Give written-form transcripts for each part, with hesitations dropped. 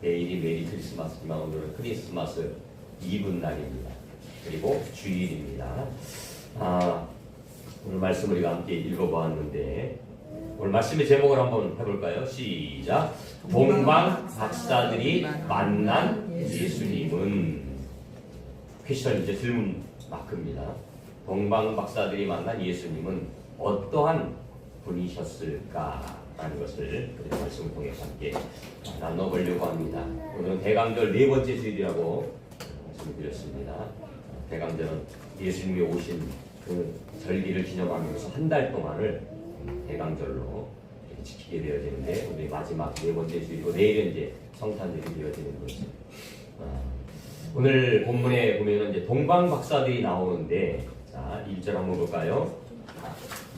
내일이 메리 크리스마스지만 오늘은 크리스마스 이브날입니다. 그리고 주일입니다. 오늘 말씀을 우리가 함께 읽어보았는데 오늘 말씀의 제목을 한번 해볼까요? 시작! 동방 박사들이 만난 예수님은 퀘스천 이제 질문 마크입니다. 동방 박사들이 만난 예수님은 어떠한 분이셨을까? 라는 것을 그런 말씀을 통해서 함께 나눠보려고 합니다. 오늘은 대강절 네 번째 주일이라고 말씀을 드렸습니다. 대강절은 예수님이 오신 그 절기를 기념하면서 한 달 동안을 대강절로 이렇게 지키게 되어지는데 우리 마지막 네 번째 주일이고 내일은 이제 성탄절이 되어지는 거죠. 오늘 본문에 보면은 이제 동방 박사들이 나오는데 자 1절 한번 볼까요?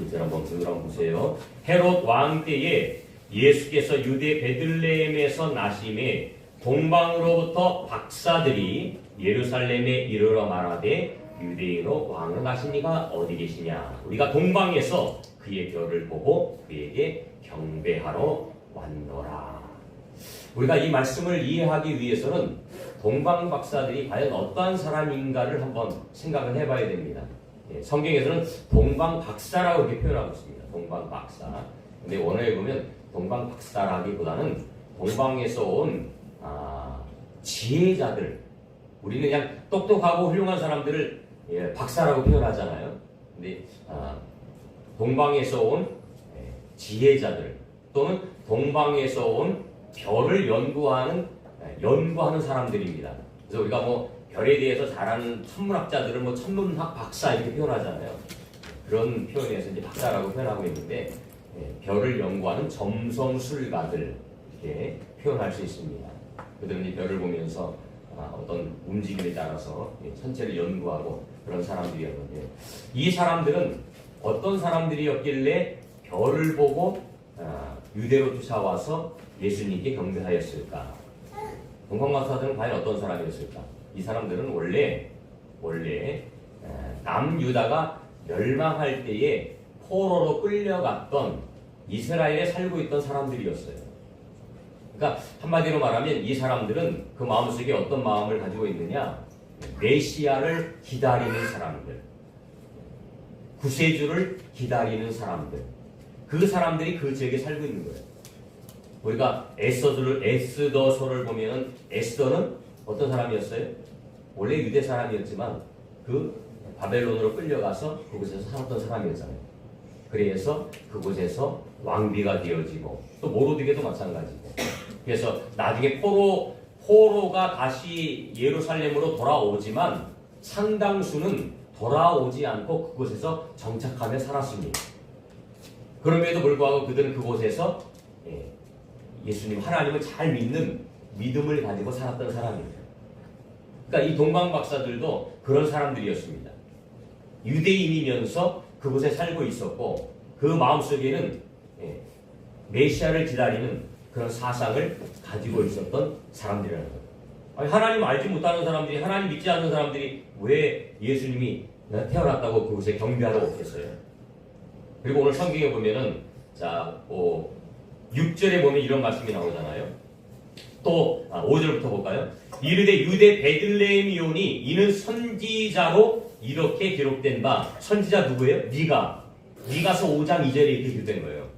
1절 한번 보세요. 헤롯 왕 때에 예수께서 유대 베들레헴에서 나심에 동방으로부터 박사들이 예루살렘에 이르러 말하되 유대인으로 왕을 나신 이가 어디 계시냐? 우리가 동방에서 그의 별을 보고 그에게 경배하러 왔노라. 우리가 이 말씀을 이해하기 위해서는 동방 박사들이 과연 어떠한 사람인가를 한번 생각을 해봐야 됩니다. 성경에서는 동방 박사라고 이렇게 표현하고 있습니다. 동방 박사. 근데 원어에 보면 동방 박사라기보다는 동방에서 온 지혜자들. 우리는 그냥 똑똑하고 훌륭한 사람들을 박사라고 표현하잖아요. 근데 동방에서 온 지혜자들 또는 동방에서 온 별을 연구하는 사람들입니다. 그래서 우리가 뭐 별에 대해서 잘 아는 천문학자들을 뭐 천문학 박사 이렇게 표현하잖아요. 그런 표현에서 이제 박사라고 표현하고 있는데 별을 연구하는 점성술가들 이렇게 표현할 수 있습니다. 그들은 이 별을 보면서 어떤 움직임에 따라서 천체를 연구하고 그런 사람들이었는데 이 사람들은 어떤 사람들이었길래 별을 보고 유대로 쫓아와서 예수님께 경배하였을까? 동방박사들은 과연 어떤 사람이었을까? 이 사람들은 원래 남유다가 멸망할 때에 포로로 끌려갔던 이스라엘에 살고 있던 사람들이었어요. 그러니까 한마디로 말하면 이 사람들은 그 마음속에 어떤 마음을 가지고 있느냐? 메시아를 기다리는 사람들, 구세주를 기다리는 사람들, 그 사람들이 그 지역에 살고 있는 거예요. 우리가 에스더서를 보면은 에스더는 어떤 사람이었어요? 원래 유대 사람이었지만 그 바벨론으로 끌려가서 그곳에서 살았던 사람이었잖아요. 그래서 그곳에서 왕비가 되어지고 또 모로드게도 마찬가지고. 그래서 나중에 포로가 다시 예루살렘으로 돌아오지만 상당수는 돌아오지 않고 그곳에서 정착하며 살았습니다. 그럼에도 불구하고 그들은 그곳에서 예수님 하나님을 잘 믿는 믿음을 가지고 살았던 사람입니다. 그러니까 이 동방 박사들도 그런 사람들이었습니다. 유대인이면서 그곳에 살고 있었고 그 마음속에는 메시아를 기다리는 그런 사상을 가지고 있었던 사람들이라는 거예요. 아니, 하나님 알지 못하는 사람들이, 하나님 믿지 않는 사람들이 왜 예수님이 태어났다고 그곳에 경배하러 오겠어요? 그리고 오늘 성경에 보면은 6절에 보면 이런 말씀이 나오잖아요. 또 5절부터 볼까요? 이르되 유대 베들레헴이오니 이는 선지자로 이렇게 기록된 바. 선지자 누구예요? 미가서 5장 2절에 이렇게 기록된 거예요.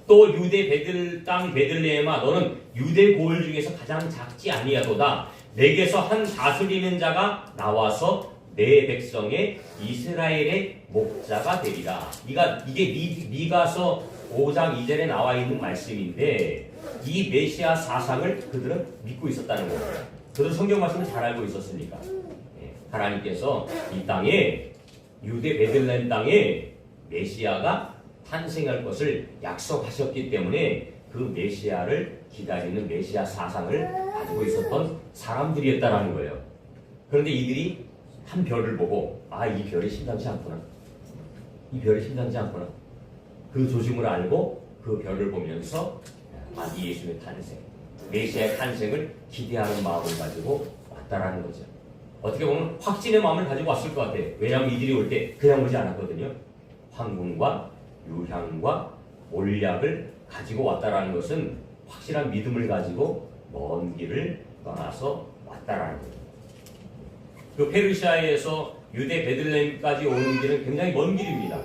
또 유대 땅 베들레헴아 너는 유대 고을 중에서 가장 작지 아니하도다. 내게서 한 다스리는 자가 나와서 내 백성의 이스라엘의 목자가 되리라. 이게 미가서 5장 2절에 나와 있는 말씀인데 이 메시아 사상을 그들은 믿고 있었다는 거예요. 그들은 성경 말씀을 잘 알고 있었으니까. 하나님께서 이 땅에 유대 베들레헴 땅에 메시아가 탄생할 것을 약속하셨기 때문에 그 메시아를 기다리는 메시아 사상을 가지고 있었던 사람들이었다는 거예요. 그런데 이들이 한 별을 보고 이 별이 심상치 않구나. 이 별이 심상치 않구나. 그 조짐을 알고 그 별을 보면서 이 예수님의 탄생, 메시아의 탄생을 기대하는 마음을 가지고 왔다라는 거죠. 어떻게 보면 확신의 마음을 가지고 왔을 것 같아요. 왜냐하면 이들이 올 때 그냥 오지 않았거든요. 황금과 유향과 몰약을 가지고 왔다라는 것은 확실한 믿음을 가지고 먼 길을 떠나서 왔다라는 거예요. 그 페르시아에서 유대 베들레헴까지 오는 길은 굉장히 먼 길입니다.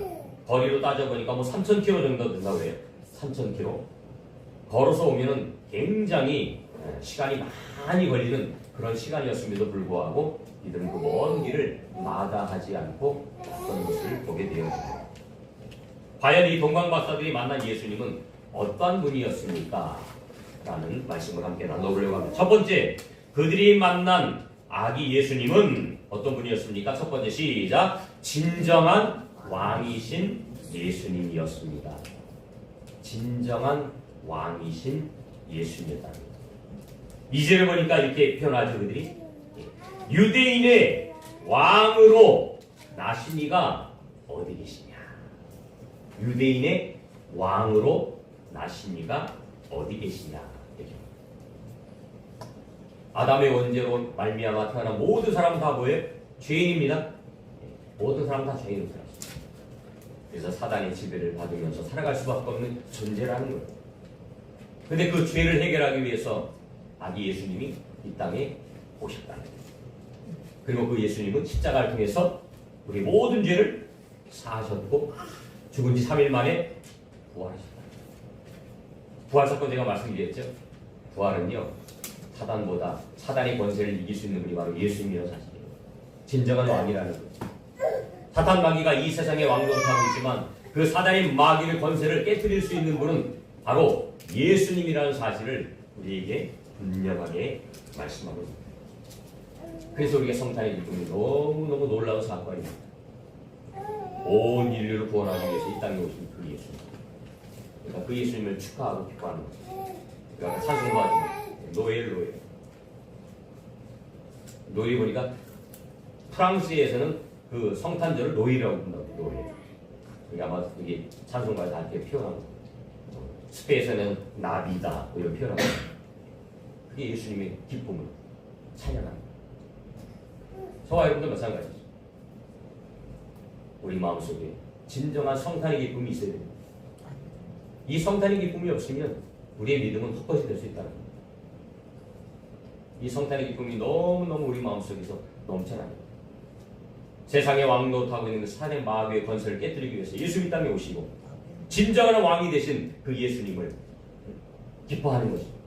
거리로 따져보니까 뭐 3,000km 정도 된다고 해요. 3,000km. 걸어서 오면은 굉장히 시간이 많이 걸리는 그런 시간이었음에도 불구하고 이들은 그 먼 길을 마다하지 않고 어떤 것을 보게 되었습니다. 과연 이 동방박사들이 만난 예수님은 어떠한 분이었습니까? 라는 말씀을 함께 나눠보려고 합니다. 첫 번째, 그들이 만난 아기 예수님은 어떤 분이었습니까? 첫 번째 시작. 진정한 왕이신 예수님이었습니다. 진정한 왕이신 예수님이었다. 2절을 보니까 이렇게 표현하죠. 그들이 유대인의 왕으로 나신 이가 어디 계시냐. 유대인의 왕으로 나신 이가 어디 계시냐. 아담의 원죄로 말미암아 태어난 모든 사람 다 뭐예요? 죄인입니다. 모든 사람 다 죄인으로 살았습니다. 그래서 사단의 지배를 받으면서 살아갈 수밖에 없는 존재라는 거예요. 근데 그 죄를 해결하기 위해서 아기 예수님이 이 땅에 오셨다는 거예요. 그리고 그 예수님은 십자가를 통해서 우리 모든 죄를 사하셨고 죽은 지 3일 만에 부활하셨다. 부활사건 제가 말씀드렸죠. 부활은요, 사단보다 사단의 권세를 이길 수 있는 분이 바로 예수님이라는 사실이에요. 진정한 왕이라는 거죠. 사탄 마귀가 이 세상에 왕노릇하고 있지만 그 사단의 마귀의 권세를 깨뜨릴 수 있는 분은 바로 예수님이라는 사실을 우리에게 분명하게 말씀하고 있습니다. 그래서 우리가 성탄의 기쁨이 너무너무 놀라운 사건입니다. 온 인류를 구원하기 위해서 이 땅에 오신 그 예수님. 그러니까 그 예수님을 축하하고 기뻐하는 거죠. 그러니까 찬송가죠. 노엘. 노엘 보니까 프랑스에서는 그 성탄절을 노엘이라고 부른다고. 노엘. 그게 아마 이게 찬송가에 다 이렇게 표현한 거예요. 스페인에서는 나비다 뭐 이런 표현하고. 그게 예수님의 기쁨을 찬양합니다. 저와 여러분도 마찬가지죠. 우리 마음속에 진정한 성탄의 기쁨이 있어야 됩니다. 이 성탄의 기쁨이 없으면 우리의 믿음은 헛것이 될 수 있다는 겁니다. 이 성탄의 기쁨이 너무너무 우리 마음속에서 넘쳐나요. 세상에 왕노릇하고 있는 그 사단의 마귀의 권세를 깨뜨리기 위해서 예수님 땅에 오시고 진정한 왕이 되신 그 예수님을 기뻐하는 것입니다.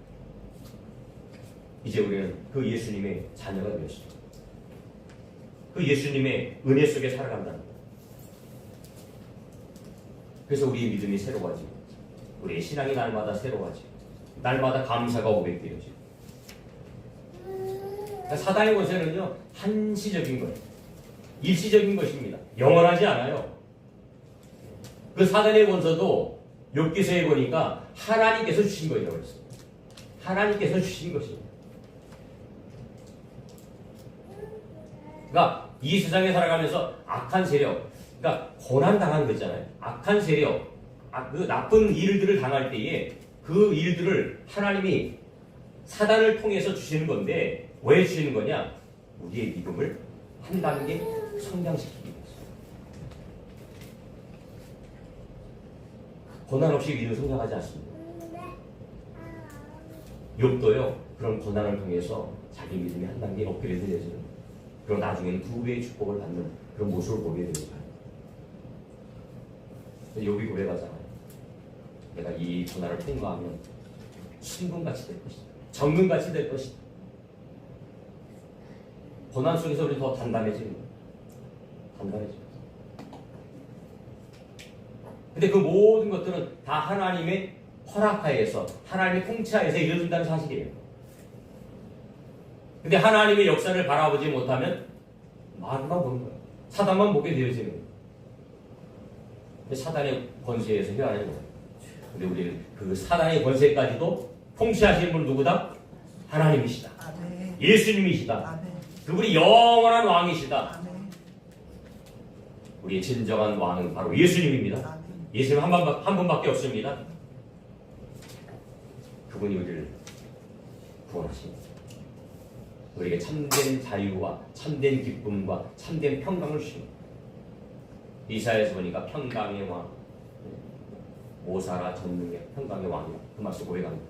이제 우리는 그 예수님의 자녀가 되었습니다. 그 예수님의 은혜 속에 살아간다는 것. 그래서 우리의 믿음이 새로워지고 우리의 신앙이 날마다 새로워지고 날마다 감사가 고백되어지고. 그러니까 사단의 권세는요, 한시적인 거예요. 일시적인 것입니다. 영원하지 않아요. 그 사단의 권세도 욥기서에 보니까 하나님께서 주신 거라고 했어요. 하나님께서 주신 것입니다. 그러니까 이 세상에 살아가면서 악한 세력, 그러니까 고난당한 거 있잖아요. 악한 세력, 그 나쁜 일들을 당할 때에 그 일들을 하나님이 사단을 통해서 주시는 건데 왜 주시는 거냐? 우리의 믿음을 한 단계 성장시키기 위해서. 고난 없이 믿음 성장하지 않습니다. 욥도요, 그런 고난을 통해서 자기 믿음이 한 단계 업그레이드 되는, 그리고 나중에는 2배의 축복을 받는 그런 모습을 보게 되는 거예요. 욥이 고백하잖아요. 내가 이 고난을 통과하면 순금같이 될 것이다. 정금같이 될 것이다. 고난 속에서 우리 더 단단해지는 거예요. 단단해지는 거예요. 근데 그 모든 것들은 다 하나님의 허락하에서, 하나님의 통치하에서 이루어진다는 사실이에요. 근데 하나님의 역사를 바라보지 못하면 말만 보는 거예요. 사단만 보게 되어지는 거예요. 근데 사단의 권세에서 헤어나는 거예요. 근데 우리는 그 사단의 권세까지도 통치하시는 분은 누구다? 하나님이시다. 아멘. 예수님이시다. 아멘. 그분이 영원한 왕이시다. 아멘. 우리의 진정한 왕은 바로 예수님입니다. 아멘. 예수님 한 분밖에 없습니다. 그분이 우리를 구원하십니다. 우리에게 참된 자유와 참된 기쁨과 참된 평강을 주십니다. 이사야에서 보니까 평강의 왕, 모사라 전능의 평강의 왕이다. 그 말씀 고백합니다.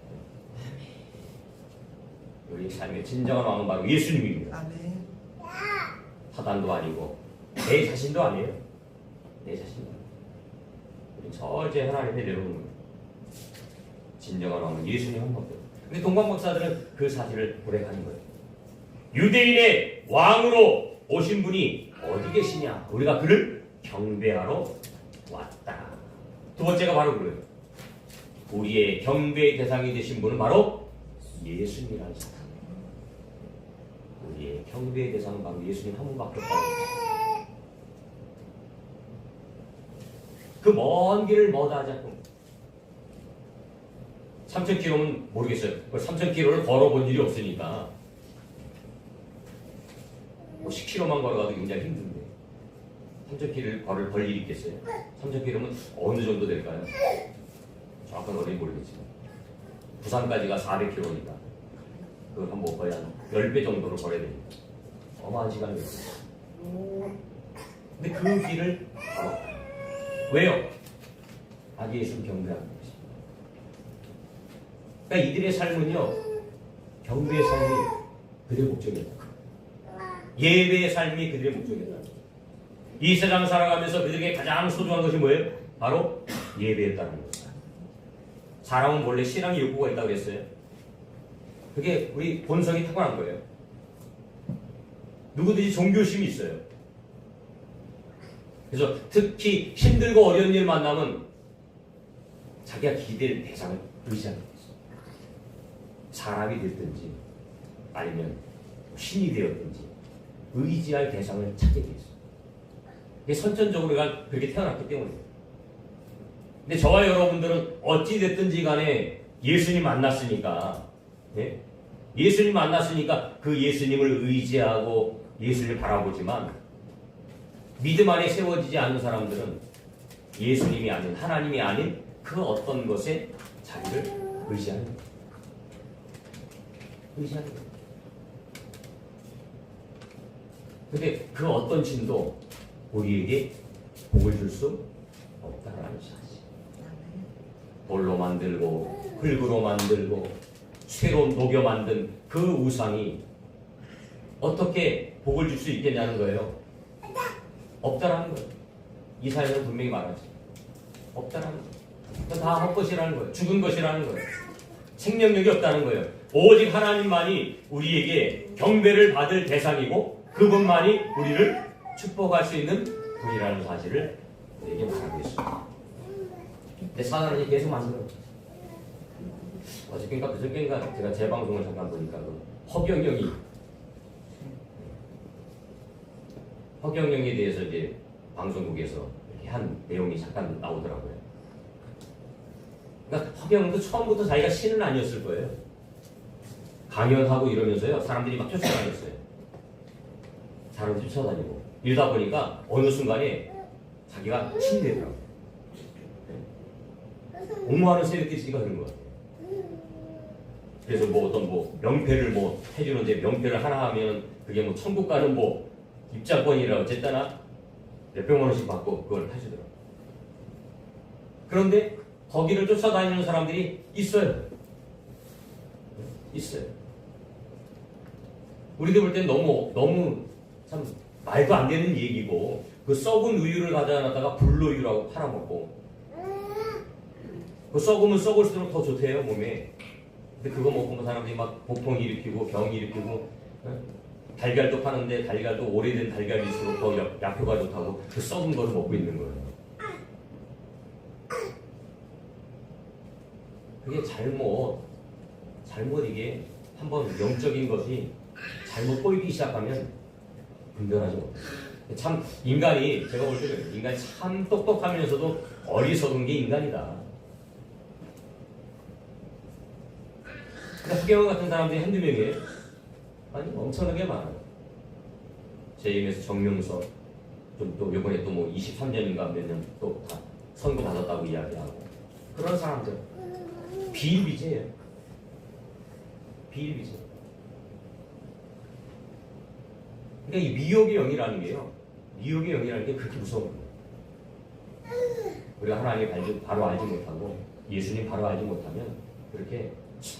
우리 삶의 진정한 왕은 바로 예수님입니다. 아멘. 사단도 아니고 내 자신도 아니에요. 내 자신도 아니에요. 우리 절제 하나님의 내려오는 거예요. 진정한 왕은 예수님 한 분이에요. 근데 동방 박사들은 그 사실을 고백하는 거예요. 유대인의 왕으로 오신 분이 어디 계시냐? 우리가 그를 경배하러 왔다. 두 번째가 바로 그래요. 우리의 경배의 대상이 되신 분은 바로 예수님이라는 사람. 우리의 경배의 대상은 바로 예수님 한 분밖에 없다는 거예요. 그 먼 길을 머다하지 않고 3,000km면 모르겠어요. 3,000km를 걸어본 일이 없으니까 뭐 10km만 걸어가도 굉장히 힘든데 3,000km를 걸 일이 있겠어요? 3,000km면 어느 정도 될까요? 정확한 거리는 모르겠지만 부산까지가 400km니까 그걸 한번 거의 한 10배 정도를 걸어야 됩니다. 어마어마한 시간이 걸려요. 근데 그 길을 걸어. 왜요? 아기 예수를 경배하는 것입니다. 그러니까 이들의 삶은요, 경배의 삶이 그들의 목적이었다. 예배의 삶이 그들의 목적이었다. 이 세상 살아가면서 그들에게 가장 소중한 것이 뭐예요? 바로 예배였다는 거예요. 사람은 원래 신앙의 욕구가 있다고 그랬어요. 그게 우리 본성이 타고난 거예요. 누구든지 종교심이 있어요. 그래서 특히 힘들고 어려운 일 만나면 자기가 기댈 대상을 의지하게 됐어요. 사람이 됐든지 아니면 신이 되었든지 의지할 대상을 찾게 됐어요. 이게 선천적으로 우리가 그렇게 태어났기 때문이에요. 근데 저와 여러분들은 어찌 됐든지 간에 예수님 만났으니까, 예? 예수님 만났으니까 그 예수님을 의지하고 예수님을 바라보지만 믿음 안에 세워지지 않는 사람들은 예수님이 아닌 하나님이 아닌 그 어떤 것에 자기를 의지하는 거예요. 의지하는 거예요. 근데 그 어떤 신도 우리에게 복을 줄 수 없다라는 사실. 돌로 만들고 흙으로 만들고 쇠로 녹여 만든 그 우상이 어떻게 복을 줄 수 있겠냐는 거예요. 없다라는 거예요. 이사야는 분명히 말하지. 없다라는 거예요. 다 헛것이라는 거예요. 죽은 것이라는 거예요. 생명력이 없다는 거예요. 오직 하나님만이 우리에게 경배를 받을 대상이고 그분만이 우리를 축복할 수 있는 분이라는 사실을 우리에게 말하고 있습니다. 근데 사단은 계속 만들어요. 어저께인가 그저께인가 제가 제 방송을 잠깐 보니까 그 허경영에 대해서 이제 방송국에서 이렇게 한 내용이 잠깐 나오더라고요. 그러니까 허경영도 처음부터 자기가 신은 아니었을 거예요. 강연하고 이러면서요 사람들이 막 쫓아다녔어요. 사람들이 쫓아다니고 이러다 보니까 어느 순간에 자기가 신이 되더라고요. 옹호하는 세력들이 있으니까 그런 것 같아요. 그래서 뭐 어떤 뭐 명패를 뭐 해주는데 명패를 하나 하면 그게 뭐 천국 가는 뭐 입장권이라 어쨌거나 몇백만 원씩 받고 그걸 해주더라고요. 그런데 거기를 쫓아다니는 사람들이 있어요. 있어요. 우리들 볼 땐 너무 참 말도 안 되는 얘기고 그 썩은 우유를 가져다 놨다가 불로유라고 팔아먹고 그 썩으면 썩을수록 더 좋대요 몸에. 근데 그거 먹고 사람들이 막 복통 일으키고 병 일으키고 달걀도 파는데 달걀도 오래된 달걀일수록 더 약효가 좋다고 그 썩은 거를 먹고 있는 거예요. 그게 잘못 이게 한번 영적인 것이 잘못 보이기 시작하면 분별하지 못해요. 참 인간이 제가 볼 때는 인간이 참 똑똑하면서도 어리석은 게 인간이다. 허경영 같은 사람들이 한두 명이에요? 아니 엄청나게 많아요. 제 입에서 정명서 좀 또 이번에 또 뭐 23년인가 몇 년 또 다 선고 받았다고 이야기하고 그런 사람들 비일비재예요. 비일비재. 그러니까 이 미혹의 영이라는 게요. 미혹의 영이라는 게 그렇게 무서운 거예요. 우리가 하나님을 바로 알지 못하고 예수님 바로 알지 못하면 그렇게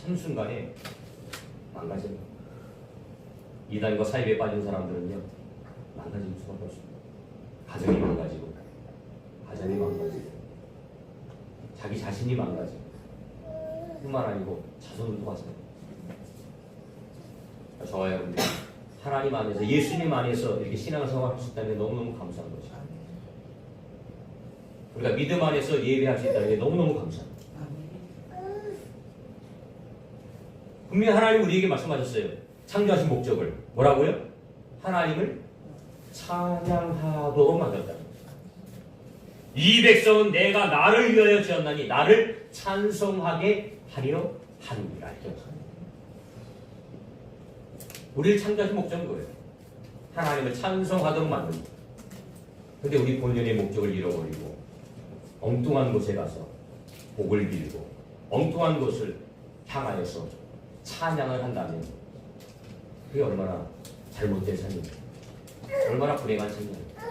한순간에 망가져요. 이단과 사입에 빠진 사람들은요, 망가질 수밖에 없습니다. 가정이 망가지고, 가정이 망가지고, 자기 자신이 망가지고, 뿐만 아니고 자손들도 마찬가지. 저와 여러분들 하나님 안에서, 예수님 안에서 이렇게 신앙생활 할 수 있다는 게 너무너무 감사한 것이죠. 우리가 믿음 안에서 예배할 수 있다는 게 너무너무 감사합니다. 분명히 하나님 우리에게 말씀하셨어요. 창조하신 목적을 뭐라고요? 하나님을 찬양하도록 만들었다. 이 백성은 내가 나를 위하여 지었나니 나를 찬송하게 하려 함이라. 우리를 창조하신 목적은 뭐예요? 하나님을 찬송하도록 만듭니다. 근데 우리 본연의 목적을 잃어버리고 엉뚱한 곳에 가서 복을 빌고 엉뚱한 곳을 향하여서 찬양을 한다면 그게 얼마나 잘못된 삶입니까? 얼마나 불행한 삶입니까?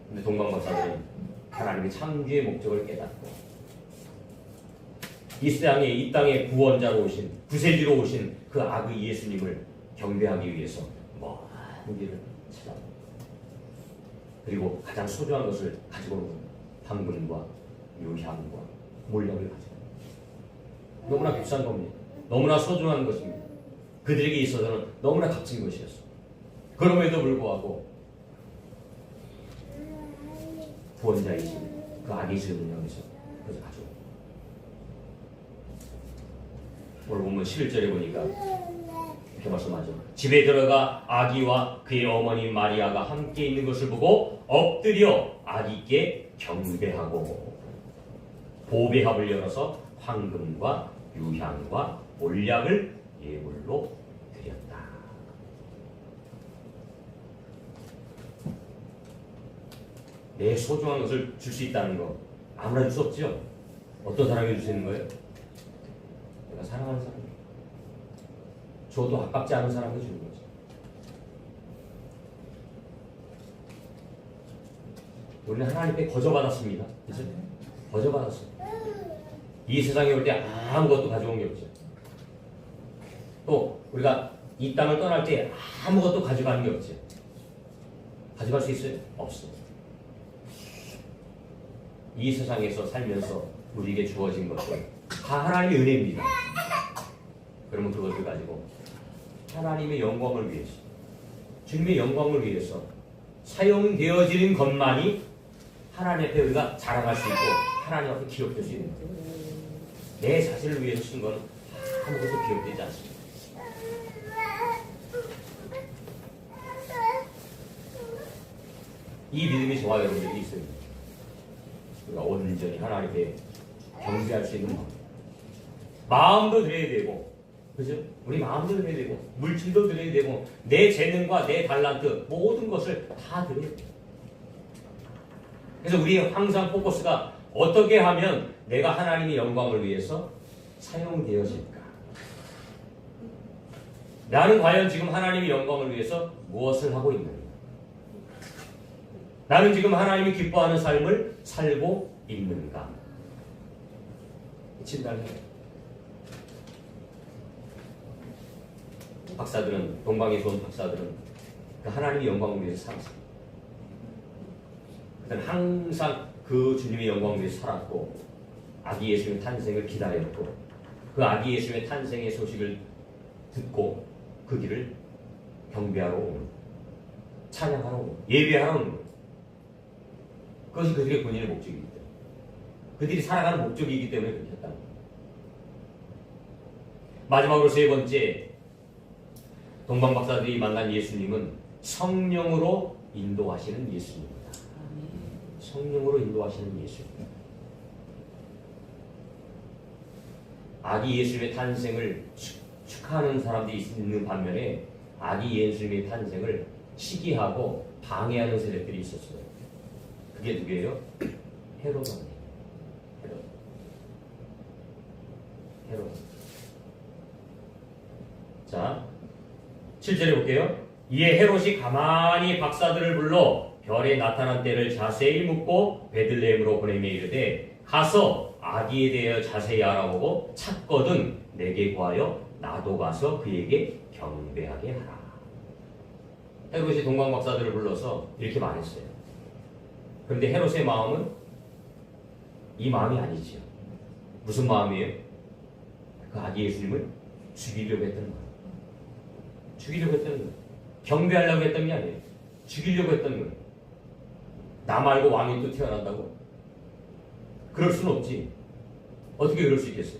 근데 동방박사들은 하나님의 창조의 목적을 깨닫고 이 땅에 구원자로 오신, 구세주로 오신 그 아기 예수님을 경배하기 위해서 많은 길을 찾아옵니다. 그리고 가장 소중한 것을 가지고 오는 황금과 유향과 몰약을 가지고 너무나 비싼 겁니다. 너무나 소중한 것입니다. 그들에게 있어서는 너무나 값진 것이었어. 그럼에도 불구하고 구원자이신 그 아기 예수님을 향해서 그래서 가져옵니다. 오늘 보면 11절에 보니까 이렇게 말씀하죠. 집에 들어가 아기와 그의 어머니 마리아가 함께 있는 것을 보고 엎드려 아기께 경배하고 보배합을 열어서 황금과 유향과 몰약을 예물로 드렸다. 내 소중한 것을 줄 수 있다는 거 아무나 줄 수 없죠. 어떤 사람이 줄 수 있는 거예요? 내가 사랑하는 사람, 줘도 아깝지 않은 사람이 주는 거죠. 우리는 하나님께 거저받았습니다. 그렇죠? 거저받았어요. 이 세상에 올 때 아무것도 가져온 게 없죠. 또 우리가 이 땅을 떠날 때 아무것도 가져가는 게 없죠. 가져갈 수 있어요? 없어요. 이 세상에서 살면서 우리에게 주어진 것은 다 하나님의 은혜입니다. 그러면 그것을 가지고 하나님의 영광을 위해서, 주님의 영광을 위해서 사용되어지는 것만이 하나님 앞에 우리가 자랑할 수 있고 하나님 앞에 기록될 수 있는 거예요. 내 자신을 위해서 쓴 것은 아무것도 기록되지 않습니다. 이 믿음이 저와 여러분들이 있어요. 우리가 온전히 하나님께 경배할 수 있는 마음도 드려야 되고, 그죠? 우리 마음도 드려야 되고, 물질도 드려야 되고, 내 재능과 내 달란트 모든 것을 다 드려야 돼요. 그래서 우리의 항상 포커스가 어떻게 하면 내가 하나님의 영광을 위해서 사용되어질까? 나는 과연 지금 하나님의 영광을 위해서 무엇을 하고 있는가? 나는 지금 하나님이 기뻐하는 삶을 살고 있는가? 진단해요. 박사들은, 동방에서 온 박사들은 그 하나님의 영광을 위해서 살았습니다. 그들은 항상 그 주님의 영광을 위해서 살았고, 아기 예수님의 탄생을 기다렸고, 그 아기 예수님의 탄생의 소식을 듣고 그 길을 경배하러 오는, 찬양하러 오는, 예배하러 오는 거예요. 그것이 그들의 본인의 목적이기 때문에, 그들이 살아가는 목적이기 때문에 그렇게 했다는 거예요. 마지막으로 세 번째, 동방박사들이 만난 예수님은 성령으로 인도하시는 예수님입니다. 성령으로 인도하시는 예수님. 아기 예수님의 탄생을 축하하는 사람들이 있는 반면에 아기 예수님의 탄생을 시기하고 방해하는 세력들이 있었어요. 그게 누구예요? 헤로드. 자, 7절에 볼게요. 이에 헤롯이 가만히 박사들을 불러 별에 나타난 때를 자세히 묻고 베들레헴으로 보내며 이르되 가서 아기에 대하여 자세히 알아보고 찾거든 내게 구하여 나도 가서 그에게 경배하게 하라. 헤롯이 동방 박사들을 불러서 이렇게 말했어요. 그런데 헤롯의 마음은 이 마음이 아니지요. 무슨 마음이에요? 그 아기 예수님을 죽이려고 했던 거예요. 죽이려고 했던 거예요. 경배하려고 했던 게 아니에요. 죽이려고 했던 거예요. 나 말고 왕이 또 태어난다고? 그럴 수는 없지. 어떻게 그럴 수 있겠어요?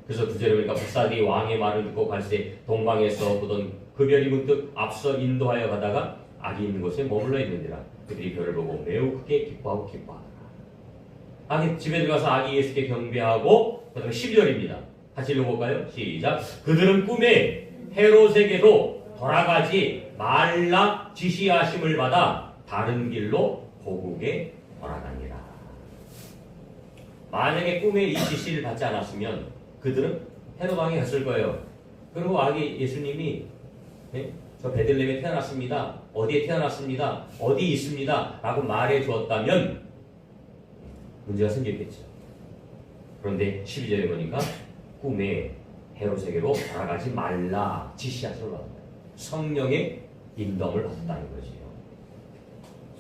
그래서 9절에 보니까 박사들이 왕의 말을 듣고 갈새 동방에서 보던 그 별이 문득 앞서 인도하여 가다가 아기 있는 곳에 머물러 있는지라 그들이 별을 보고 매우 크게 기뻐하고 기뻐하더라. 아기 집에 들어가서 아기 예수께 경배하고 그다음에 12절입니다. 같이 읽어볼까요? 시작. 그들은 꿈에 헤롯에게로 돌아가지 말라 지시하심을 받아 다른 길로 고국에 돌아가니라. 만약에 꿈에 이 지시를 받지 않았으면 그들은 헤롯 왕에 갔을 거예요. 그리고 아기 예수님이 저 베들레헴에 태어났습니다. 어디에 태어났습니다. 어디 있습니다. 라고 말해 주었다면 문제가 생겼겠죠. 그런데 12절에 보니까 꿈에 헤롯에게로 돌아가지 말라 지시하심을 받았다. 성령의 인도함을 받았다는 거지요.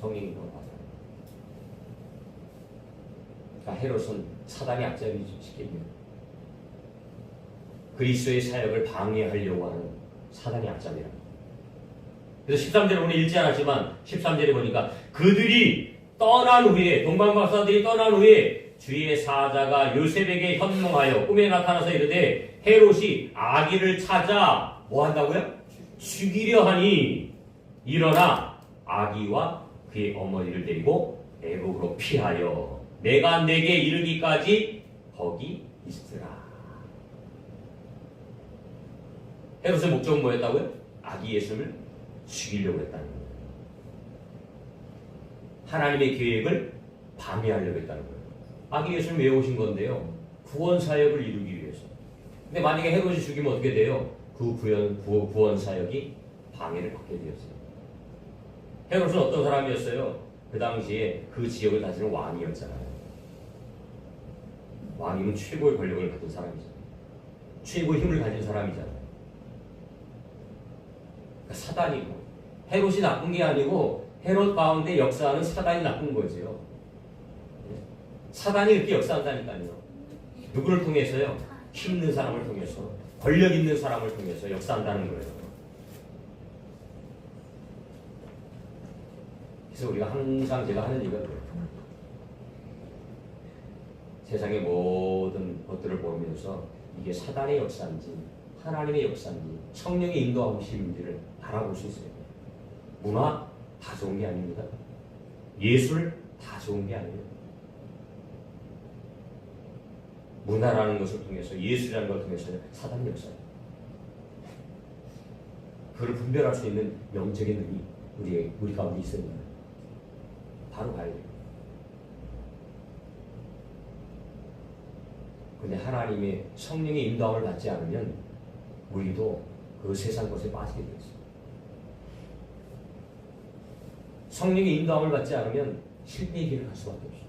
성령의 인도함을 받았다. 그러니까 헤롯은 사단의 앞잡이죠. 쉽게 얘기하면. 그리스도의 사역을 방해하려고 하는 사단의 앞잡이랍니다. 그래서 13절에 보니 읽지 않았지만 13절에 보니까 그들이 떠난 후에 동방박사들이 떠난 후에 주의 사자가 요셉에게 현몽하여 꿈에 나타나서 이르되 헤롯이 아기를 찾아 뭐 한다고요? 죽이려 하니 일어나 아기와 그의 어머니를 데리고 애국으로 피하여 내가 내게 이르기까지 거기 있으라. 헤롯의 목적은 뭐였다고요? 아기 예수를 죽이려고 했다는 거예요. 하나님의 계획을 방해하려고 했다는 거예요. 아기 예수를 왜 오신 건데요? 구원 사역을 이루기 위해서. 근데 만약에 헤롯이 죽이면 어떻게 돼요? 그 구원 사역이 방해를 받게 되었어요. 헤롯은 어떤 사람이었어요? 그 당시에 그 지역을 다스리는 왕이었잖아요. 왕이면 최고의 권력을 가진 사람이잖아요. 최고의 힘을 가진 사람이잖아요. 그러니까 사단이고 헤롯이 나쁜 게 아니고 헤롯 가운데 역사하는 사단이 나쁜 거죠. 사단이 이렇게 역사한다니까요. 누구를 통해서요? 힘 있는 사람을 통해서, 권력 있는 사람을 통해서 역사한다는 거예요. 그래서 우리가 항상 제가 하는 얘기가 그래요. 세상의 모든 것들을 보면서 이게 사단의 역사인지 하나님의 역사인지 성령의 인도하심인지를 알아볼 수 있어요. 문화 다 좋은 게 아닙니다. 예술 다 좋은 게 아니에요. 문화라는 것을 통해서 예술이라는 것을 통해서 사단의 역사예요. 그걸 분별할 수 있는 영적인 눈이 우리 가운데 있어야 돼요. 바로 가야 돼요. 근데 하나님의 성령의 인도함을 받지 않으면 우리도 그 세상 것에 빠지게 되어 있어요. 성령의 인도함을 받지 않으면 실패의 길을 갈 수밖에 없어요.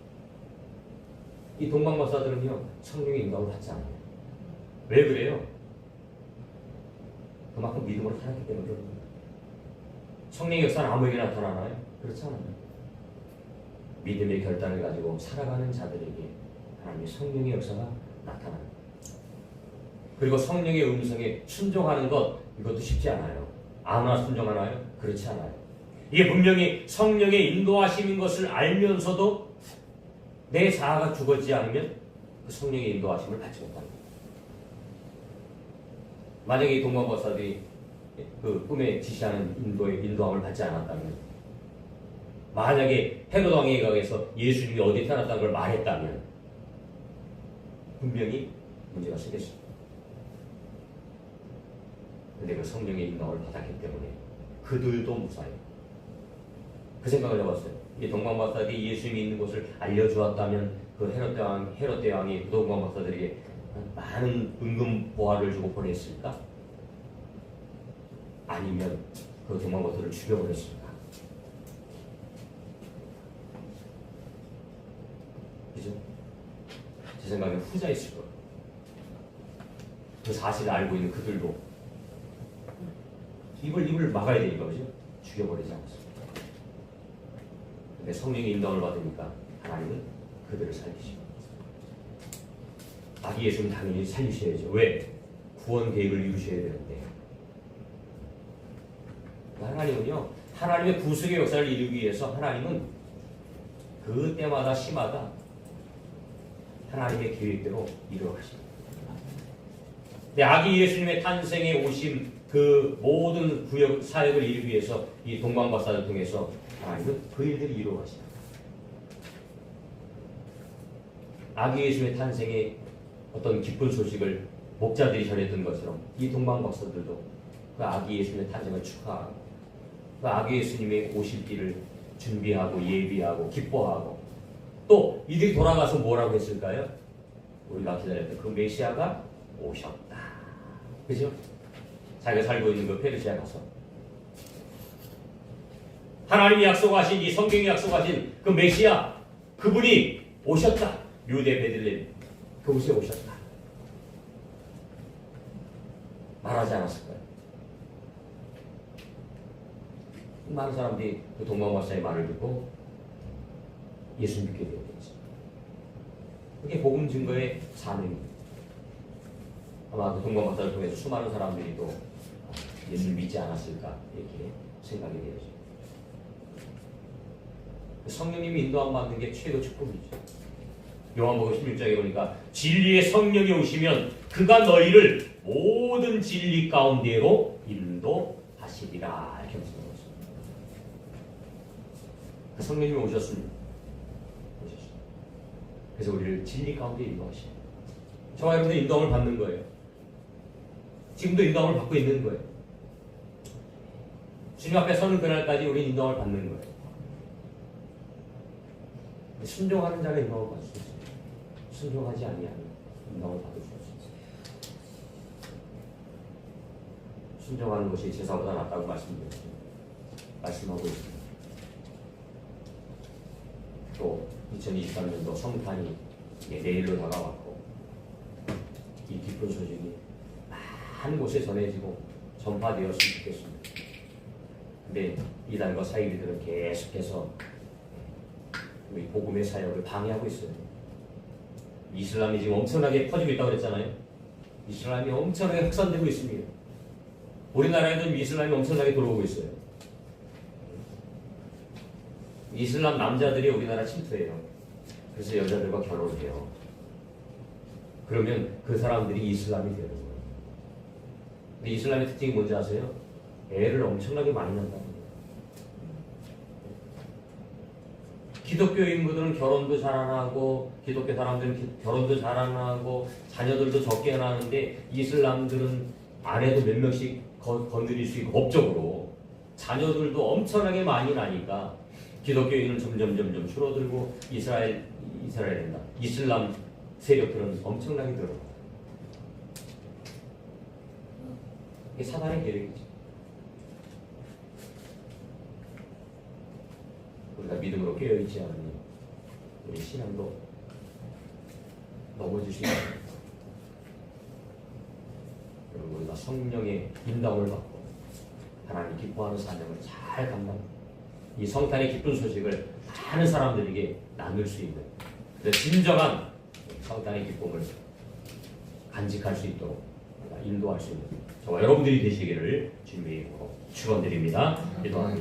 이 동방박사들은요 성령의 인도함을 받지 않아요. 왜 그래요? 그만큼 믿음으로 살았기 때문에 그런 거예요. 성령의 역사는 아무에게 나타나나요? 그렇지 않아요. 믿음의 결단을 가지고 살아가는 자들에게 하나님의 성령의 역사가 나타나요. 그리고 성령의 음성에 순종하는 것 이것도 쉽지 않아요. 아무나 순종하나요? 그렇지 않아요. 이게 분명히 성령의 인도하심인 것을 알면서도 내 자아가 죽어지지 않으면 그 성령의 인도하심을 받지 못합니다. 만약에 이 동방박사들이 그 꿈에 지시하는 인도함을 받지 않았다면, 만약에 헤롯 왕에 의해서 예수님이 어디에 태어났다는 걸 말했다면 분명히 문제가 생겼습니다. 근데 그 성령의 인도함을 받았기 때문에 그들도 무사해요. 그 생각을 해봤어요. 이 동방박사들이 예수님이 있는 곳을 알려주었다면 그 헤롯 대왕이 그 동방박사들에게 많은 은금 보화를 주고 보냈을까? 아니면 그 동방박사들을 죽여버렸을까? 그죠? 제 생각엔 후자였을 거예요. 그 사실을 알고 있는 그들도 입을 막아야 되니까, 그죠? 죽여버리지 않았습니다. 근데 성령의 인도함을 받으니까 하나님은 그들을 살리시고, 아기 예수는 당연히 살리셔야죠. 왜? 구원 계획을 이루셔야 되는데. 하나님은요, 하나님의 구속의 역사를 이루기 위해서 하나님은 그때마다 시마다 하나님의 계획대로 이루어가십니다. 근데 아기 예수님의 탄생에 오심, 그 모든 구역 사역을 이루기 위해서 이 동방박사를 통해서 하나님은 그 일들을 이루어가십니다. 아기 예수님의 탄생에 어떤 기쁜 소식을 목자들이 전했던 것처럼 이 동방박사들도 그 아기 예수님의 탄생을 축하하고 그 아기 예수님의 오실 길을 준비하고 예비하고 기뻐하고 또 이들이 돌아가서 뭐라고 했을까요? 우리가 기다렸던 그 메시아가 오셨다. 그죠? 자기가 살고 있는 그 페르시아 가서 하나님이 약속하신 이 성경이 약속하신 그 메시아 그분이 오셨다. 유대 베들레헴 그곳에 오셨다. 말하지 않았을까요? 많은 사람들이 그 동방박사의 말을 듣고 예수 믿게 되었겠지. 그게 복음 증거의 사명입니다. 아마 그 동방박사를 통해서 수많은 사람들이 또 예수를 믿지 않았을까 이렇게 생각이 되어져. 성령님이 인도함 받는 게 최고 축복이죠. 요한복음 16장에 보니까 진리의 성령이 오시면 그가 너희를 모든 진리 가운데로 인도하시리라 이렇게 말씀하셨습니다. 그 성령님이 오셨습니다. 그래서 우리를 진리 가운데 인도하시고 저와 여러분들 인도함을 받는 거예요. 지금도 인도함을 받고 있는 거예요. 주님 앞에 서는 그날까지 우리는 인도함을 받는 거예요. 순종하는 자가 인도함을 받을 수 있습니다. 순종하지 아니하면 인도함을 받을 수 없습니다. 순종하는 것이 제사보다 낫다고 말씀하고 있습니다. 또 2023년도 성탄이 내일로 다가왔고 이 기쁜 소식이 많은 곳에 전해지고 전파되었으면 좋겠습니다. 근데 이단과 사이비들은 계속해서 우리 복음의 사역을 방해하고 있어요. 이슬람이 지금 엄청나게 퍼지고 있다고 그랬잖아요. 이슬람이 엄청나게 확산되고 있습니다. 우리나라에도 이슬람이 엄청나게 들어오고 있어요. 이슬람 남자들이 우리나라 침투해요. 그래서 여자들과 결혼을 해요. 그러면 그 사람들이 이슬람이 되는 거예요. 근데 이슬람의 특징이 뭔지 아세요? 애를 엄청나게 많이 낳는다는 거예요. 기독교 인구들은 결혼도 잘 안 하고 기독교 사람들은 결혼도 잘 안 하고 자녀들도 적게 낳는데 이슬람들은 아내도 몇 명씩 건드릴 수 있고 법적으로 자녀들도 엄청나게 많이 나니까 기독교인은 점점 줄어들고 이스라엘이나 이슬람 세력들은 엄청나게 늘어나요. 이게 사단의 계획이죠. 우리가 믿음으로 깨어있지 않으니 우리 신앙도 넘어질 수 있습니다. 여러분 우리가 성령의 인도함을 받고 하나님 기뻐하는 사명을 잘 감당합니다. 이 성탄의 기쁜 소식을 많은 사람들에게 나눌 수 있는 진정한 성탄의 기쁨을 간직할 수 있도록 인도할 수 있는 저와 여러분들이 되시기를 주님의 이름으로 축원드립니다. 기도합니다.